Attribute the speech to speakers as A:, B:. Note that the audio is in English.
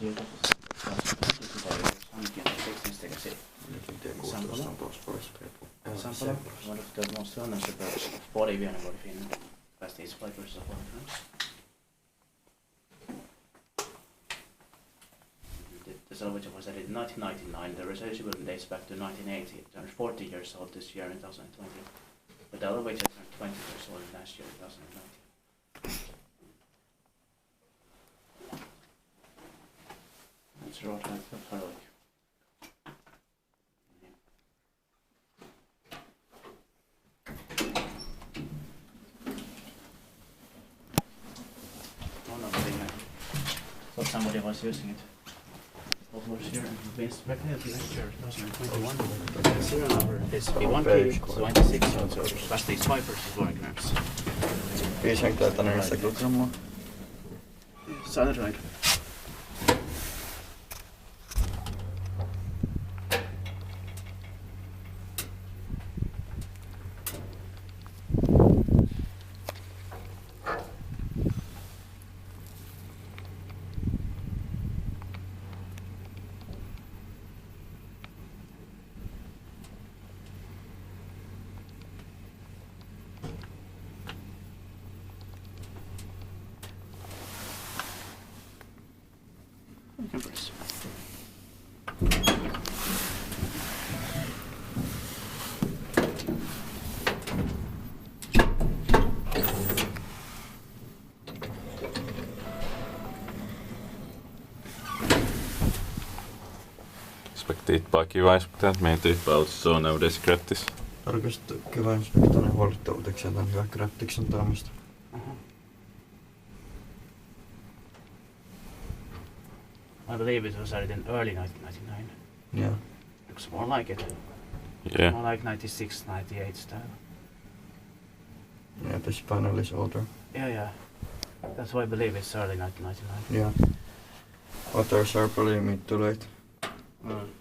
A: Sampola. Sampola, one of the most well-known shipyards of Pori in Finland. Fastest fighters of all times. This elevator was added in 1999. The research building dates back to 1980. It turned 40 years old this year in 2020. But the elevator turned 20 years old last year in 2019. That's right, that's Pori. Thought somebody was using it. What was here? Based back here, last year, 2021. Serial number is B1P26, so fastest 5% warning grams.
B: 5 henkilöitä grammaa.
A: Sounded right. Press.
C: Tippaa kivainspektaan, että meidän tippautus on nowadays grattis.
B: Tarkasta kivainspektaan huolittavuudeksi ja tämän hyvä grattiksen taamista.
A: I believe it was added in early 1999.
B: Yeah.
A: Looks more like it.
C: Yeah.
A: More like 96, 98 style.
B: Yeah, this panel is older.
A: Yeah. That's why I believe it's early 1999.
B: Yeah. Others are probably mid to late.
A: Mm.